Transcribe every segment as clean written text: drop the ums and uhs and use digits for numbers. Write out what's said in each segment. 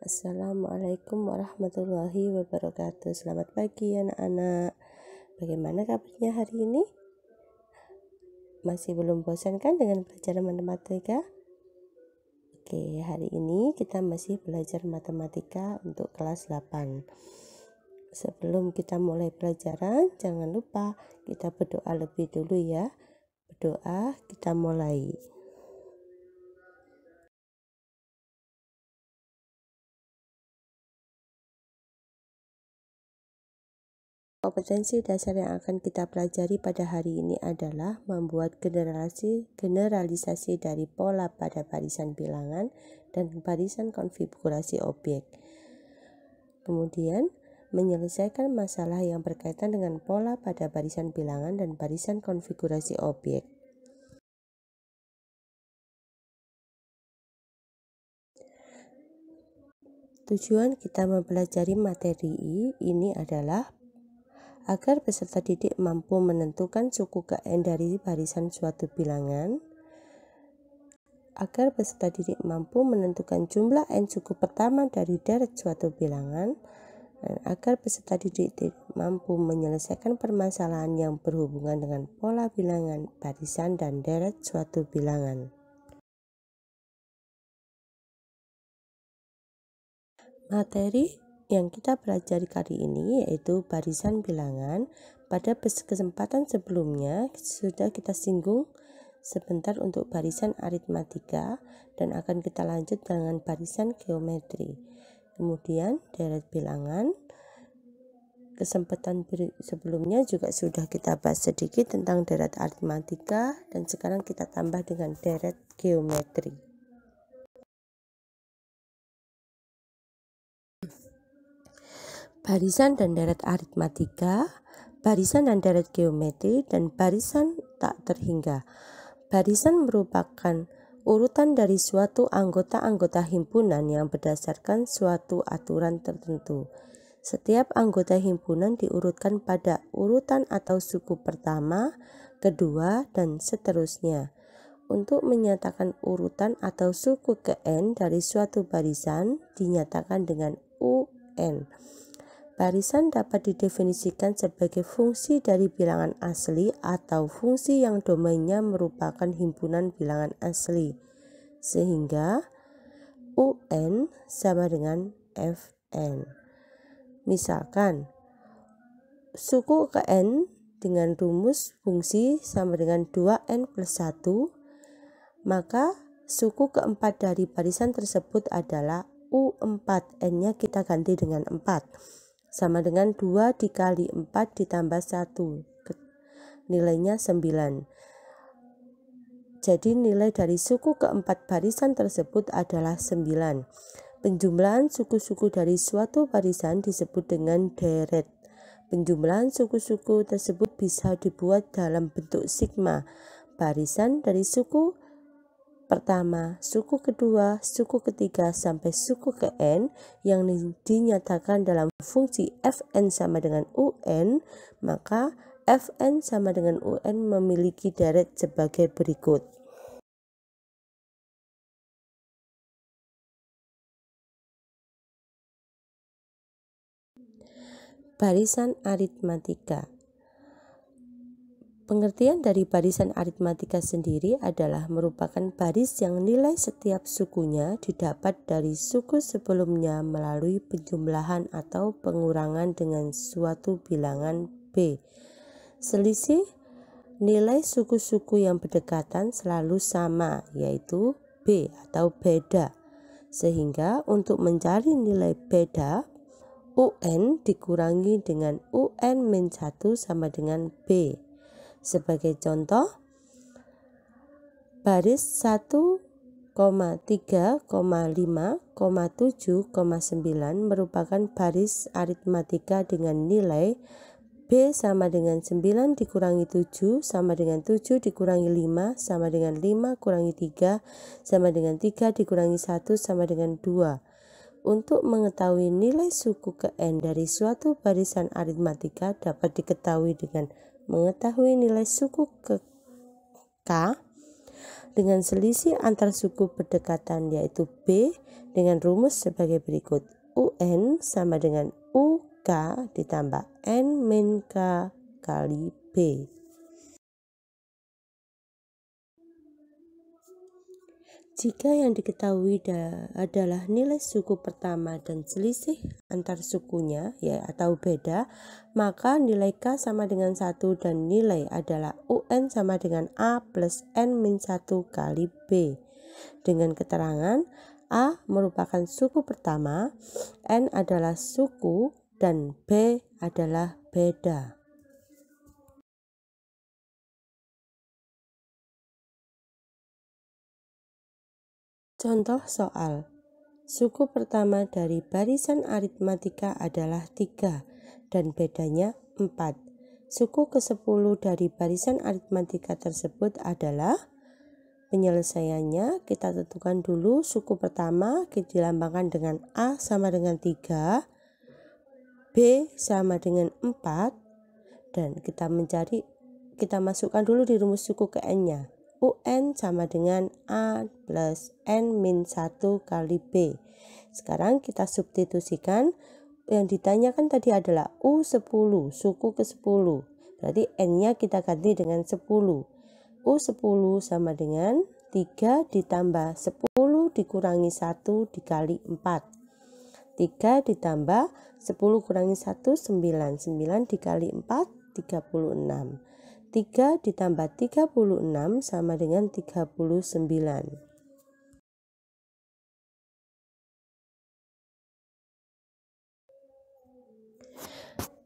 Assalamualaikum warahmatullahi wabarakatuh. Selamat pagi anak-anak. Bagaimana kabarnya hari ini? Masih belum bosan kan dengan belajar matematika? Oke, hari ini kita masih belajar matematika untuk kelas 8. Sebelum kita mulai pelajaran, jangan lupa kita berdoa lebih dulu ya. Berdoa, kita mulai. Kompetensi dasar yang akan kita pelajari pada hari ini adalah membuat generalisasi dari pola pada barisan bilangan dan barisan konfigurasi objek. Kemudian, menyelesaikan masalah yang berkaitan dengan pola pada barisan bilangan dan barisan konfigurasi objek. Tujuan kita mempelajari materi ini adalah agar peserta didik mampu menentukan suku ke-n dari barisan suatu bilangan, agar peserta didik mampu menentukan jumlah n suku pertama dari deret suatu bilangan, dan agar peserta didik mampu menyelesaikan permasalahan yang berhubungan dengan pola bilangan, barisan, dan deret suatu bilangan. Materi yang kita pelajari kali ini yaitu barisan bilangan. Pada kesempatan sebelumnya sudah kita singgung sebentar untuk barisan aritmatika dan akan kita lanjut dengan barisan geometri. Kemudian deret bilangan. Kesempatan sebelumnya juga sudah kita bahas sedikit tentang deret aritmatika dan sekarang kita tambah dengan deret geometri. Barisan dan deret aritmatika, barisan dan deret geometri, dan barisan tak terhingga. Barisan merupakan urutan dari suatu anggota-anggota himpunan yang berdasarkan suatu aturan tertentu. Setiap anggota himpunan diurutkan pada urutan atau suku pertama, kedua, dan seterusnya. Untuk menyatakan urutan atau suku ke-n dari suatu barisan dinyatakan dengan UN. Barisan dapat didefinisikan sebagai fungsi dari bilangan asli atau fungsi yang domainnya merupakan himpunan bilangan asli, sehingga UN sama dengan Fn. Misalkan, suku ke-n dengan rumus fungsi sama dengan 2n plus 1, maka suku keempat dari barisan tersebut adalah U4, n-nya kita ganti dengan 4. Sama dengan 2 dikali 4 ditambah 1, nilainya 9. Jadi nilai dari suku keempat barisan tersebut adalah 9. Penjumlahan suku-suku dari suatu barisan disebut dengan deret. Penjumlahan suku-suku tersebut bisa dibuat dalam bentuk sigma. Barisan dari suku pertama, suku kedua, suku ketiga, sampai suku ke-n yang dinyatakan dalam fungsi Fn sama dengan UN, maka Fn sama dengan UN memiliki deret sebagai berikut. Barisan aritmatika. Pengertian dari barisan aritmatika sendiri adalah merupakan baris yang nilai setiap sukunya didapat dari suku sebelumnya melalui penjumlahan atau pengurangan dengan suatu bilangan B. Selisih nilai suku-suku yang berdekatan selalu sama, yaitu B atau beda. Sehingga untuk mencari nilai beda, UN dikurangi dengan UN-1 sama dengan B. Sebagai contoh, baris 1,3,5,7,9 merupakan baris aritmatika dengan nilai B sama dengan 9 dikurangi 7 sama dengan 7 dikurangi 5 sama dengan 5 kurangi 3 sama dengan 3 dikurangi 1 sama dengan 2. Untuk mengetahui nilai suku ke-n dari suatu barisan aritmatika dapat diketahui dengan mengetahui nilai suku ke K dengan selisih antar suku berdekatan yaitu B dengan rumus sebagai berikut. UN sama dengan UK ditambah N-K kali B. Jika yang diketahui adalah nilai suku pertama dan selisih antar sukunya ya atau beda, maka nilai K sama dengan 1 dan nilai adalah UN sama dengan A plus N-1 kali B. Dengan keterangan A merupakan suku pertama, N adalah suku, dan B adalah beda. Contoh soal. Suku pertama dari barisan aritmatika adalah 3 dan bedanya 4. Suku ke-10 dari barisan aritmatika tersebut adalah, penyelesaiannya kita tentukan dulu suku pertama kita dilambangkan dengan A sama dengan 3, B sama dengan 4, dan kita masukkan dulu di rumus suku ke N-nya. UN sama dengan A plus N-1 kali B. Sekarang kita substitusikan, yang ditanyakan tadi adalah U10, suku ke-10. Berarti N-nya kita ganti dengan 10. U10 sama dengan 3 ditambah 10 dikurangi 1 dikali 4. 3 ditambah 10 kurangi 1, 9. 9 dikali 4, 36. 3 ditambah 36 sama dengan 39.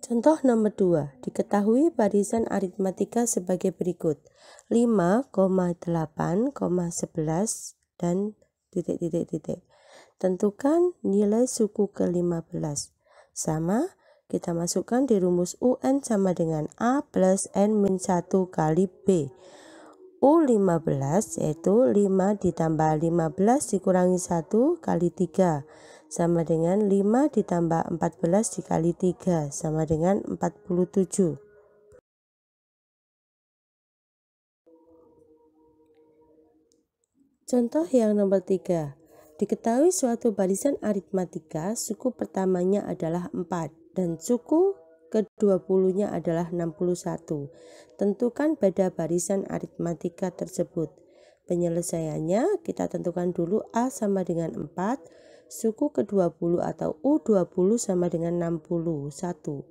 Contoh nomor 2. Diketahui barisan aritmatika sebagai berikut. 5, 8, 11, dan titik. Tentukan nilai suku ke-15. Sama, kita masukkan di rumus UN sama dengan A plus N-1 kali B. U15 yaitu 5 ditambah 15 dikurangi 1 kali 3 sama dengan 5 ditambah 14 dikali 3 sama dengan 47. Contoh yang nomor 3. Diketahui suatu barisan aritmatika suku pertamanya adalah 4 dan suku ke-20-nya adalah 61. Tentukan beda barisan aritmatika tersebut. Penyelesaiannya kita tentukan dulu A sama dengan 4, suku ke-20 atau U20 sama dengan 61.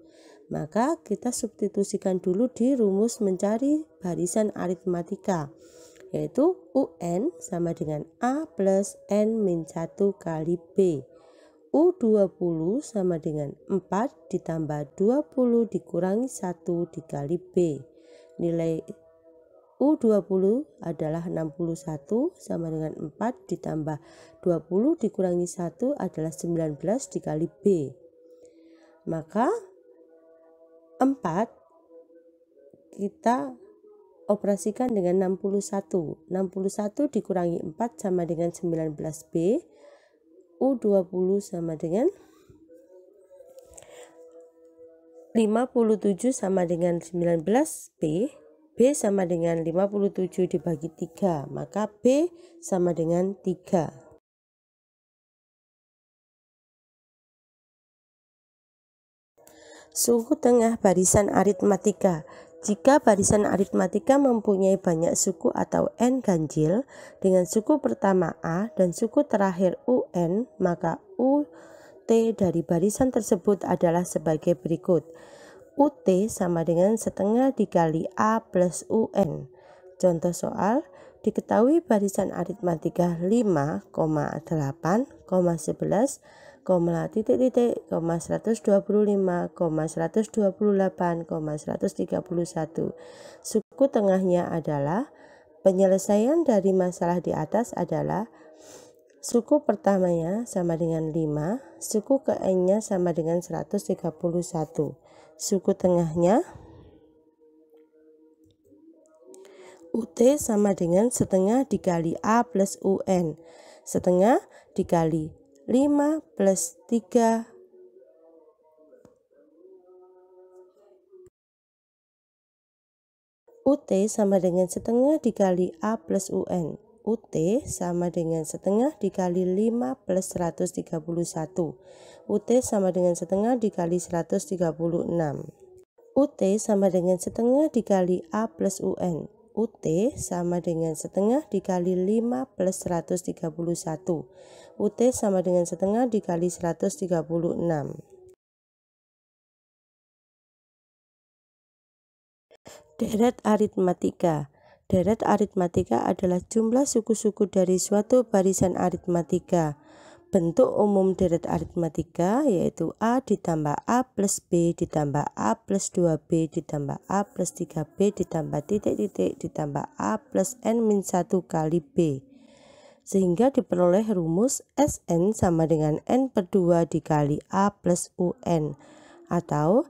Maka kita substitusikan dulu di rumus mencari barisan aritmatika, yaitu UN sama dengan A plus N-1 kali B. U20 sama dengan 4 ditambah 20 dikurangi 1 dikali B. Nilai U20 adalah 61 sama dengan 4 ditambah 20 dikurangi 1 adalah 19 dikali B. Maka 4 kita operasikan dengan 61. 61 dikurangi 4 sama dengan 19B. U20 sama dengan 57 sama dengan 19B. B sama dengan 57 dibagi 3. Maka B sama dengan 3. Suku tengah barisan aritmatika. Jika barisan aritmatika mempunyai banyak suku atau N ganjil dengan suku pertama A dan suku terakhir UN, maka UT dari barisan tersebut adalah sebagai berikut. UT sama dengan setengah dikali A plus UN. Contoh soal, diketahui barisan aritmatika 5, 8, 11, 125, 128, 131. Suku tengahnya adalah, penyelesaian dari masalah di atas adalah suku pertamanya sama dengan 5, suku ke N-nya sama dengan 131. Suku tengahnya UT sama dengan setengah dikali A plus UN. Setengah dikali 5 plus 3 UT sama dengan setengah dikali A plus UN. UT sama dengan setengah dikali 5 plus 131. UT sama dengan setengah dikali 136. UT sama dengan setengah dikali A plus UN. UT sama dengan setengah dikali 5 plus 131. UT sama dengan setengah dikali 136. Deret aritmatika. Deret aritmatika adalah jumlah suku-suku dari suatu barisan aritmatika. Bentuk umum deret aritmatika yaitu A ditambah A plus B ditambah A plus 2B ditambah A plus 3B ditambah titik-titik ditambah A plus N-1 kali B. Sehingga diperoleh rumus Sn sama dengan N/2 dikali A plus UN, atau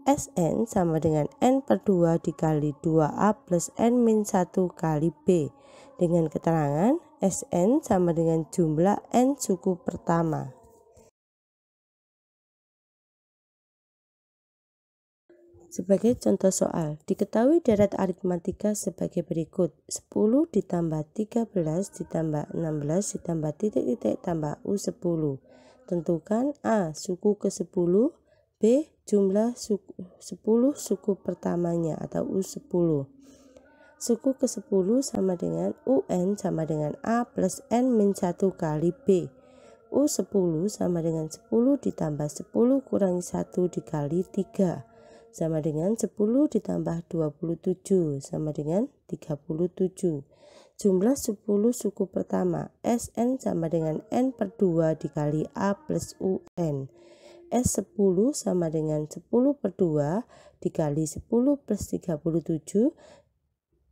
Sn sama dengan N/2 dikali 2A plus N-1 kali B, dengan keterangan Sn sama dengan jumlah N suku pertama. Sebagai contoh soal, diketahui deret aritmatika sebagai berikut: 10 ditambah 13 ditambah 16 ditambah titik-titik tambah U10. Tentukan A. Suku ke-10, B. Jumlah 10 suku pertamanya atau U10. Suku ke-10 sama dengan UN sama dengan A plus N-1 kali B. U10 sama dengan 10 ditambah 10 kurangi 1 dikali 3 sama dengan 10 ditambah 27 sama dengan 37. Jumlah 10 suku pertama Sn sama dengan N/2 dikali A plus UN. S10 sama dengan 10/2 dikali 10 plus 37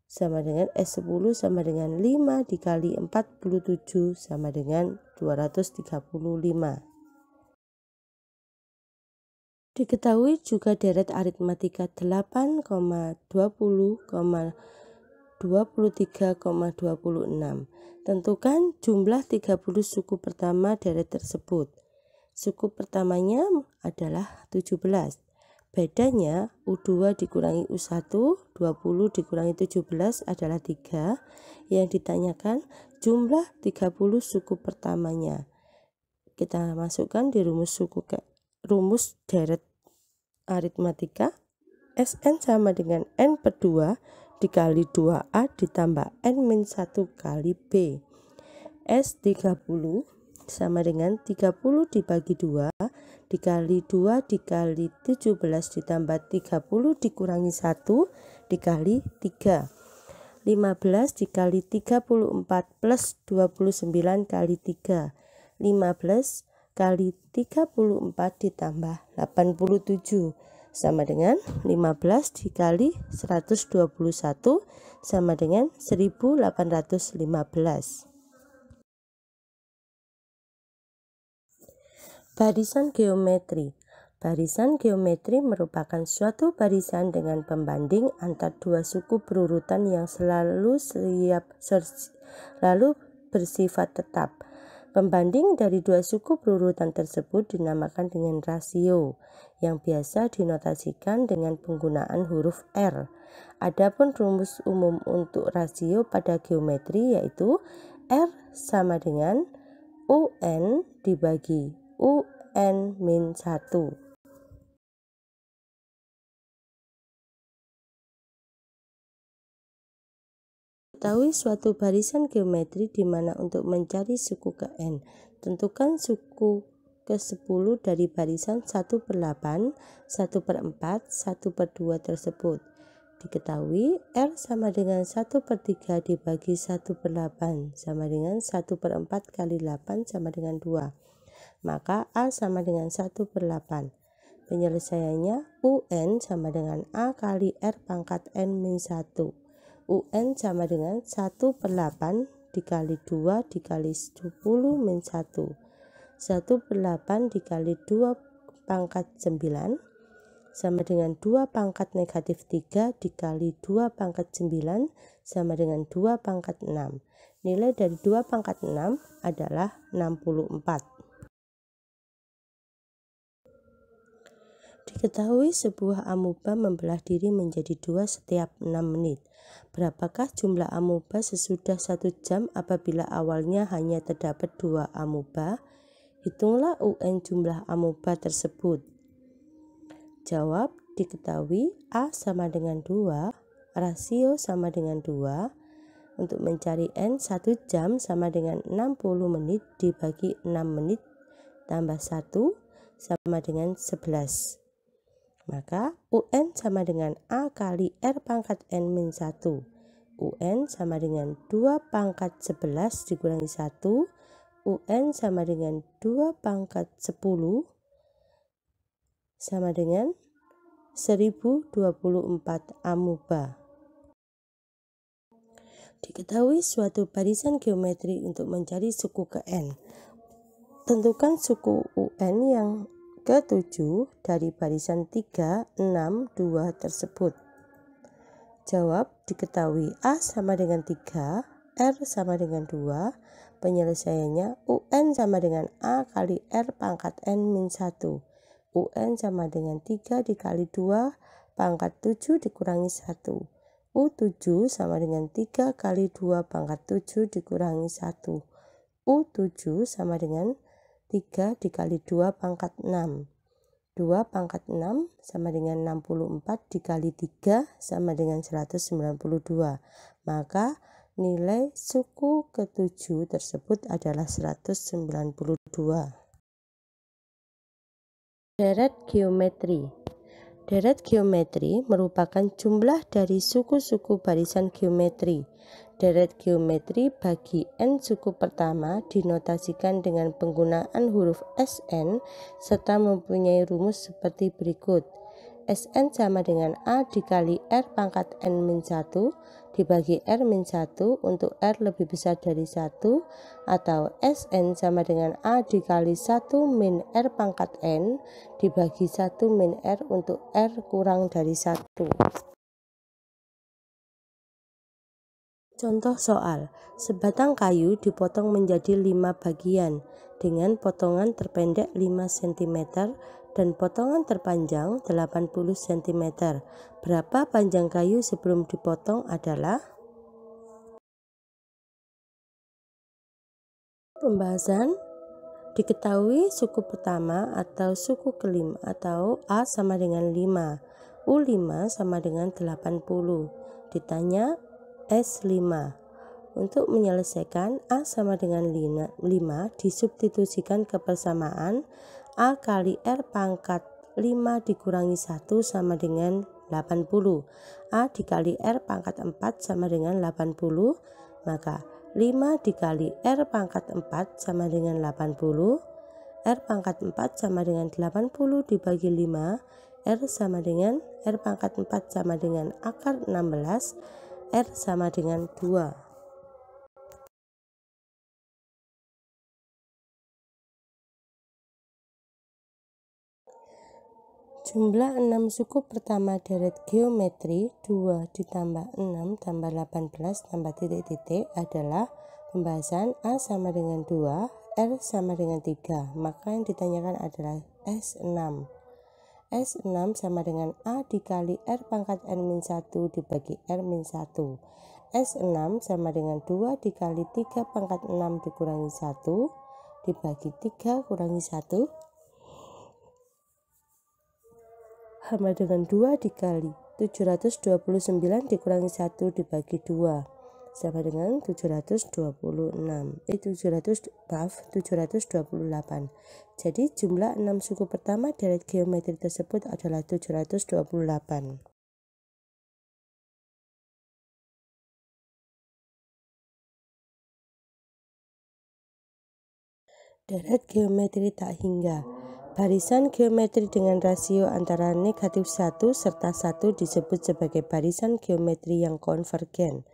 sama dengan S10 sama dengan 5 dikali 47 sama dengan 235. Diketahui juga deret aritmatika 8, 20, 23,26. Tentukan jumlah 30 suku pertama deret tersebut. Suku pertamanya adalah 17. Bedanya U2 dikurangi U1, 20 dikurangi 17 adalah 3. Yang ditanyakan jumlah 30 suku pertamanya. Kita masukkan di rumus deret aritmatika. Sn sama dengan N/2 dikali 2A ditambah N-1 kali B. S30 sama dengan 30 dibagi 2 dikali 2 dikali 17 ditambah 30 dikurangi 1 dikali 3. 15 dikali 34 plus 29 kali 3. 15 kali 34 ditambah 87 sama dengan 15 dikali 121 sama dengan 1815. Barisan geometri. Barisan geometri merupakan suatu barisan dengan pembanding antar dua suku berurutan yang selalu bersifat tetap. Pembanding dari dua suku berurutan tersebut dinamakan dengan rasio, yang biasa dinotasikan dengan penggunaan huruf R. Adapun rumus umum untuk rasio pada geometri yaitu R sama dengan UN dibagi UN-1. Ketahui suatu barisan geometri di mana untuk mencari suku ke N, tentukan suku ke-10 dari barisan 1/8, 1/4, 1/2 tersebut. Diketahui R sama dengan 1/3 dibagi 1/8 sama dengan 1/4 kali 8 sama dengan 2. Maka A sama dengan 1/8. Penyelesaiannya UN sama dengan A kali R pangkat N-1. UN sama dengan 1/8 dikali 2 dikali 10 min 1. 1/8 dikali 2 pangkat 9 sama dengan 2 pangkat negatif 3 dikali 2 pangkat 9 sama dengan 2 pangkat 6. Nilai dari 2 pangkat 6 adalah 64. Diketahui sebuah amuba membelah diri menjadi 2 setiap 6 menit. Berapakah jumlah amuba sesudah 1 jam apabila awalnya hanya terdapat 2 amuba? Hitunglah UN jumlah amuba tersebut. Jawab, diketahui A sama dengan 2, rasio sama dengan 2. Untuk mencari N, 1 jam sama dengan 60 menit dibagi 6 menit tambah 1 sama dengan 11. Maka UN sama dengan A kali R pangkat N min 1. UN sama dengan 2 pangkat 11 dikurangi 1. UN sama dengan 2 pangkat 10 sama dengan 1024 amuba. Diketahui suatu barisan geometri untuk mencari suku ke N. Tentukan suku UN yang ke-7 dari barisan 3, 6, 2 tersebut. Jawab, diketahui A sama dengan 3, R sama dengan 2, penyelesaiannya UN sama dengan A kali R pangkat N min 1. UN sama dengan 3 dikali 2 pangkat 7 dikurangi 1. U7 sama dengan 3 kali 2 pangkat 7 dikurangi 1. U7 sama dengan 3 dikali 2 pangkat 6. 2 pangkat 6 sama dengan 64 dikali 3 sama dengan 192. Maka nilai suku ke-7 tersebut adalah 192. Deret geometri. Deret geometri merupakan jumlah dari suku-suku barisan geometri. Deret geometri bagi N suku pertama dinotasikan dengan penggunaan huruf SN serta mempunyai rumus seperti berikut. SN sama dengan A dikali R pangkat N-1 dibagi R-1 untuk R lebih besar dari 1, atau SN sama dengan A dikali 1 min R pangkat N dibagi 1 min R untuk R kurang dari 1. Contoh soal, sebatang kayu dipotong menjadi 5 bagian dengan potongan terpendek 5 cm dan potongan terpanjang 80 cm. Berapa panjang kayu sebelum dipotong adalah? Pembahasan. Diketahui suku pertama atau suku kelima atau A sama dengan 5, U5 sama dengan 80. Ditanya S5. Untuk menyelesaikan A sama dengan 5 disubstitusikan ke persamaan A kali R pangkat 5 dikurangi 1 sama dengan 80. A dikali R pangkat 4 sama dengan 80. Maka 5 dikali R pangkat 4 sama dengan 80. R pangkat 4 sama dengan 80 dibagi 5. R sama dengan R pangkat 4 sama dengan akar 16. R sama dengan 2. Jumlah 6 suku pertama deret geometri 2 ditambah 6 tambah 18 tambah titik-titik adalah pembahasan A sama dengan 2, R sama dengan 3. Maka yang ditanyakan adalah S6. S6 sama dengan A dikali R pangkat N-1 dibagi R-1. S6 sama dengan 2 dikali 3 pangkat 6 dikurangi 1 dibagi 3 kurangi 1 sama dengan 2 dikali 729 dikurangi 1 dibagi 2 sama dengan 728. Jadi jumlah 6 suku pertama deret geometri tersebut adalah 728. Deret geometri tak hingga. Barisan geometri dengan rasio antara negatif 1 serta 1 disebut sebagai barisan geometri yang konvergen.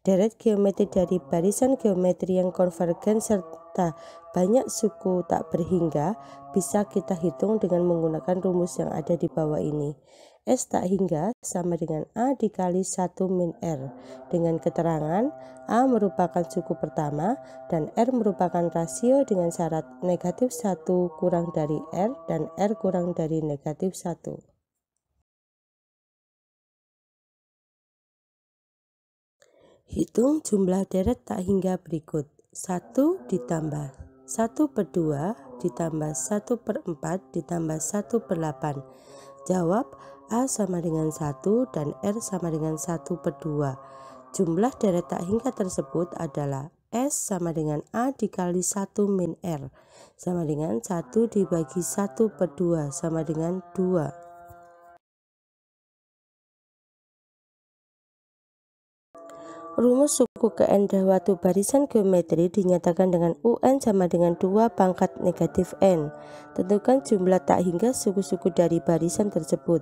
Deret geometri dari barisan geometri yang konvergen serta banyak suku tak berhingga bisa kita hitung dengan menggunakan rumus yang ada di bawah ini. S tak hingga sama dengan A dikali 1 min R, dengan keterangan A merupakan suku pertama dan R merupakan rasio dengan syarat negatif 1 kurang dari R dan R kurang dari negatif 1. Hitung jumlah deret tak hingga berikut. 1 ditambah 1/2 ditambah 1/4 ditambah 1/8. Jawab A sama dengan 1 dan R sama dengan 1/2. Jumlah deret tak hingga tersebut adalah S sama dengan A dikali 1 min R sama dengan 1 dibagi 1/2 sama dengan 2. Rumus suku keN-Dahwatu barisan geometri dinyatakan dengan UN sama dengan 2 pangkat negatif N. Tentukan jumlah tak hingga suku-suku dari barisan tersebut.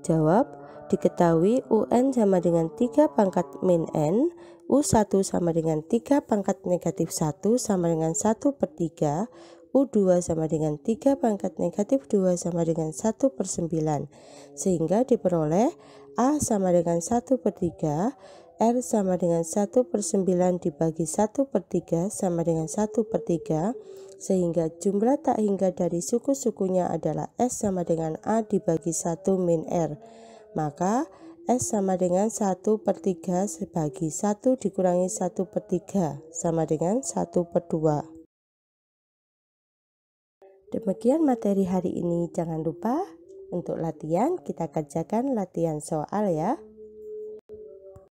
Jawab, diketahui UN sama dengan 3 pangkat min N, U1 sama dengan 3 pangkat negatif 1 sama dengan 1/3, U2 sama dengan 3 pangkat negatif 2 sama dengan 1/9, sehingga diperoleh A sama dengan 1/3, R sama dengan 1/9 dibagi 1/3 sama dengan 1/3, sehingga jumlah tak hingga dari suku-sukunya adalah S sama dengan A dibagi 1 min R. Maka S sama dengan 1/3 bagi 1 dikurangi 1/3 sama dengan 1/2. Demikian materi hari ini. Jangan lupa untuk latihan, kita kerjakan latihan soal ya.